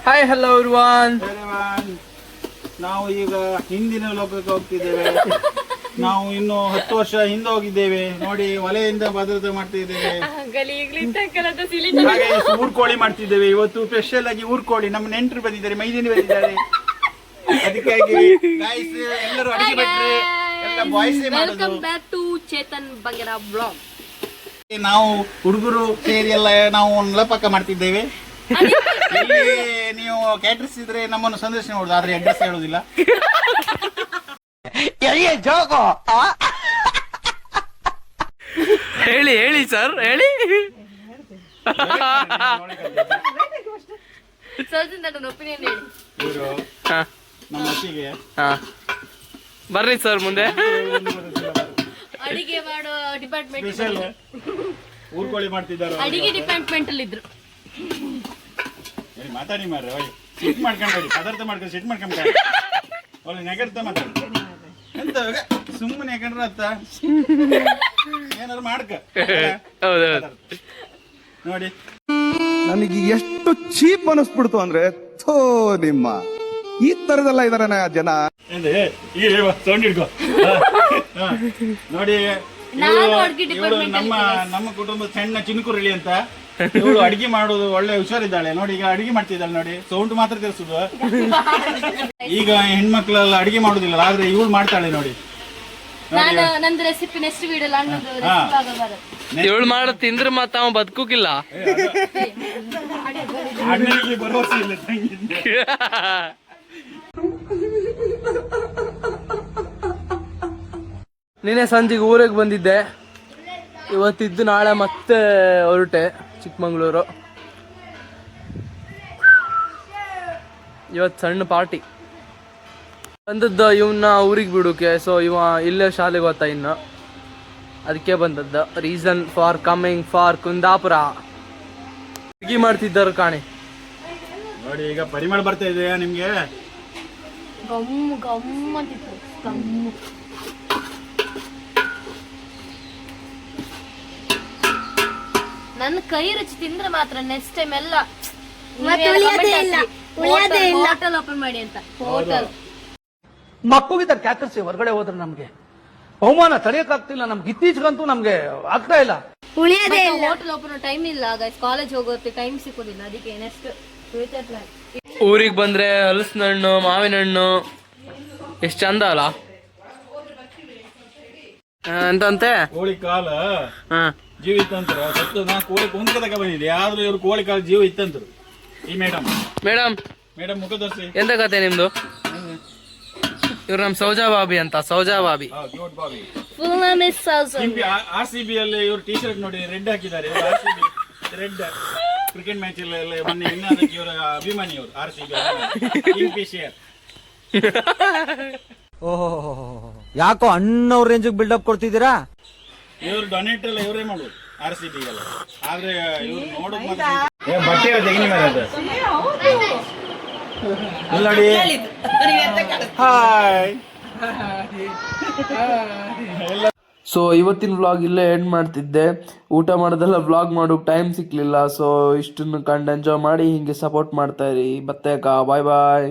Hi hello everyone. ನಾವು ಈಗ ಹಿಂದಿನ ಲೋಕಕ್ಕೆ ಹೋಗ್ತಿದ್ದೇವೆ. ನಾವು ಇನ್ನು 10 ವರ್ಷ ಹಿಂದೆ ಹೋಗಿದ್ದೇವೆ ನೋಡಿ. ಒಲೆಯಿಂದ ಭದ್ರತೆ ಮಾಡ್ತಿದ್ದೇವೆ. ಹಾಗೆ ಊರ್ಕೋಳಿ ಮಾಡ್ತಿದ್ದೇವೆ. ಇವತ್ತು ಸ್ಪೆಷಲ್ ಆಗಿ ಊರ್ಕೋಳಿ. ನಮ್ಮ ನೆಂಟರು ಬಂದಿದ್ದಾರೆ, ಮೈದಿನಿ ಬಂದಿದ್ದಾರೆ. ಅದಕ್ಕಾಗಿ ಗಾಯ್ಸ್ ಎಲ್ಲರೂ ಅಡಿಗೆ ಬಿಟ್ರೆ ಎಲ್ಲ ಬಾಯ್ಸ್ ಮಾಡೋದು. ಚೇತನ್ ಬಂಗರ ಬ್ಲಾಗ್. ನಾವು ಹುಡುಗರು ಸೇರಿ ಎಲ್ಲ ನಾವು ಲಪಕ್ಕ ಮಾಡ್ತಿದ್ದೇವೆ. ಇಲ್ಲಿ ನೀವು ಕ್ಯಾಟ್ರಿಸ್ ಇದ್ರೆ ನಮ್ಮನ್ನು ಸಂದರ್ಶನ ಮಾಡುದು, ಆದ್ರೆ ಅಡ್ರೆಸ್ ಹೇಳುದಿಲ್ಲ. ಹೇಳಿ ಹೇಳಿ ಸರ್ ಹೇಳಿ. ಒಪಿನಿಯನ್ ಹೇಳಿ. ಇವರು ನಮ್ಮ ಒಟ್ಟಿಗೆ ಬರ್ರಿ ಸರ್ ಮುಂದೆ. ಅಡಿಗೆ ಮಾಡೋ ಡಿಪಾರ್ಟ್ಮೆಂಟ್, ಸ್ಪೆಷಲ್ ಊರ್ಕೋಳಿ ಮಾಡ್ತಿದ್ದಾರೆ. ಅಡಿಗೆ ಡಿಪಾರ್ಟ್ಮೆಂಟ್ ಅಲ್ಲಿ ಇದ್ರು. ಮಾತಾಡಿ ಮಾರ್ರೆ, ಸಿಟ್ ಮಾಡ್ಕೊಂಡ್ರಿ, ಪದಾರ್ಥ ಮಾಡ್ಕೊಂಡು ಸಿಟ್ ಮಾಡ್ಕೊಂಡ್ರೆ ಒಳ್ಳೆ ನೆಗಡ್ತಾ ಮಾತಾಡಿ. ಎಂತ ಸುಮ್ಮನೆ ಯಾಕಂಡ್ರ ಅತ್ತ ಏನಾದ್ರು ಮಾಡ್ಕ ನೋಡಿ. ನನಗೆ ಎಷ್ಟು ಚೀಪ್ ಅನಿಸ್ಬಿಡ್ತು ಅಂದ್ರೆ, ಥೋ ನಿಮ್ಮ ಈ ತರದೆಲ್ಲ ಇದಾರೆ ಜನ. ಸೌಂಡ್ ಹಿಡ್ಕೊ ನೋಡಿ. ಇವಳು ನಮ್ಮ ಕುಟುಂಬದ ಸಣ್ಣ ಚಿನ್ಕುರಳಿ ಅಂತ. ಇವಳು ಅಡಿಗೆ ಮಾಡೋದು ಒಳ್ಳೆ ಹುಷಾರಿದ್ದಾಳೆ ನೋಡಿ. ಈಗ ಅಡಿಗೆ ಮಾಡ್ತಿದ್ದಾಳೆ ನೋಡಿ, ಸೌಂಡ್ ಮಾತ್ರ ತಿಳಿಸುದು. ಈಗ ಹೆಣ್ಮಕ್ಳೆಲ್ಲ ಅಡಿಗೆ ಮಾಡುದಿಲ್ಲ, ಆದ್ರೆ ಇವಳು ಮಾಡ್ತಾಳೆ ನೋಡಿ. ನಂದು ರೆಸಿಪಿ ನೆಕ್ಸ್ಟ್ ವಿಡಿಯೋ ಇವಳು ಮಾಡ ತಿಂದ್ರೆ ಮತ್ತ ಅವ ಬದುಕಿಲ್ಲ. ಅಣ್ಣನಿಗೆ ಭರವಸೆ ಇಲ್ಲ. ನಿನ್ನೆ ಸಂಜೆಗೆ ಊರಿಗೆ ಬಂದಿದ್ದೆ. ಇವತ್ತಿದ್ದು ನಾಳೆ ಮತ್ತೆ ಹೊರಟೆ ಚಿಕ್ಕಮಂಗ್ಳೂರು. ಇವತ್ತು ಸಣ್ಣ ಪಾರ್ಟಿ ಬಂದದ್ದು ಇವನ್ನ ಊರಿಗೆ ಬಿಡೋಕೆ. ಸೊ ಇವ ಇಲ್ಲೇ ಶಾಲೆಗೆ ಹೋಗ್ತಾ ಇನ್ನು, ಅದಕ್ಕೆ ಬಂದದ್ದು. Reason for coming for Kundapura. ಅಡಿಗೆ ಮಾಡ್ತಿದ್ದಾರೆ ಕಾಣಿ ನೋಡಿ. ಈಗ ಪರಿಮಳ ಬರ್ತಾ ಇದೆ ನಿಮ್ಗೆ. ಗಮ್ಮು ಗಮ್ಮು ಅಂತಿತ್ತು, ಗಮ್ಮು. ನನ್ನ ಕೈ ರುಚಿ ತಿಂದ್ರೆ ಮಾತ್ರ ನೆಕ್ಸ್ಟ್ ಟೈಮ್ ಎಲ್ಲ ಹೋಟೆಲ್ ಓಪನ್ ಮಾಡಿ ಅಂತ. ಹೋಟೆಲ್ ಮಕ್ಕಳಿದ್ದಾರೆ ಕ್ಯಾಕರ್ಸಿ ಹೊರಗಡೆ ಹೋದ್ರೆ ನಮ್ಗೆ ಅವಮಾನ ತಡೆಯಕ್ಕಾಗ್ತಿಲ್ಲ. ನಮ್ಗೆ ಇತ್ತೀಚೆಗಂತೂ ನಮ್ಗೆ ಆಗ್ತಾ ಇಲ್ಲ. ಹೋಟೆಲ್ ಓಪನ್ ಟೈಮ್ ಇಲ್ಲ, ಕಾಲೇಜ್ ಹೋಗೋತ್ತೆ ಟೈಮ್ ಸಿಕ್ಕೋದಿಲ್ಲ. ಅದಕ್ಕೆ ನೆಕ್ಸ್ಟ್ ಫ್ಯೂಚರ್ ಪ್ಲಾನ್. ಊರಿಗೆ ಬಂದ್ರೆ ಹಲಸಿನ ಹಣ್ಣು, ಮಾವಿನ ಹಣ್ಣು ಎಷ್ಟು ಚಂದ ಅಲ್ಲ ಅಂತಂತೆ. ಕೋಳಿ ಕಾಲ ಜೀವ ಇತ್ತಂತರ ಸತ್ತು. ನಾ ಕೋಳಿ ಕುಂತ ತಕ ಬಂದಿದ್ದೆ, ಆದ್ರೂ ಇವ್ರು ಕೋಳಿ ಕಾಲ ಜೀವ ಇತ್ತಂತರು. ಈ ಮೇಡಮ್ ಮೇಡಮ್ ಮುಖ ತೋರಿಸಿ. ಎಂತ ಕತೆ ನಿಮ್ದು? ಇವ್ರು ನಮ್ ಸೌಜಾ ಬಾಬಿ ಅಂತ. ಸೌಜಾ ಬಾಬಿ RCB ಅಲ್ಲಿ ಇವ್ರು ಟಿ ಶರ್ಟ್ ನೋಡಿ ರೆಡ್ ಹಾಕಿದ್ದಾರೆ. ರೆಡ್ ಕ್ರಿಕೆಟ್ ಮ್ಯಾಚ್ ಎಲ್ಲ ಮೊನ್ನೆ ಅದಕ್ಕೆ ಇವರ ಅಭಿಮಾನಿ ಅವರು RCB ಕಿಂಗ್ಫಿಶರ್. ಓಹೋ, ಯಾಕೋ ಅಣ್ಣವ್ರ ರೇಂಜಿಗೆ ಬಿಲ್ಡಪ್ ಕೊಡ್ತಿದ್ದೀರಾ? ಇವ್ರು ಡೊನೇಟ್ ಎಲ್ಲ ಇವರೇ ಮಾಡುದು RCB ಎಲ್ಲ. ಆದ್ರೆ ಇವ್ರು ನೋಡೋದು ಬಟ್ಟೆ ತೆಗಿನಿ ಮೇಲೆ ನೋಡಿ. ಹಾಯ್. ಸೊ ಇವತ್ತಿನ ವ್ಲಾಗ್ ಇಲ್ಲೇ ಎಂಡ್ ಮಾಡ್ತಿದ್ದೆ. ಊಟ ಮಾಡೋದೆಲ್ಲ ವ್ಲಾಗ್ ಮಾಡೋಕೆ ಟೈಮ್ ಸಿಕ್ಲಿಲ್ಲ. ಸೊ ಇಷ್ಟನ್ನು ಕಂಡು ಎಂಜಾಯ್ ಮಾಡಿ ಹಿಂಗೆ ಸಪೋರ್ಟ್ ಮಾಡ್ತಾ ಇರಿ. ಮತ್ತೆ ಬಾಯ್ ಬಾಯ್.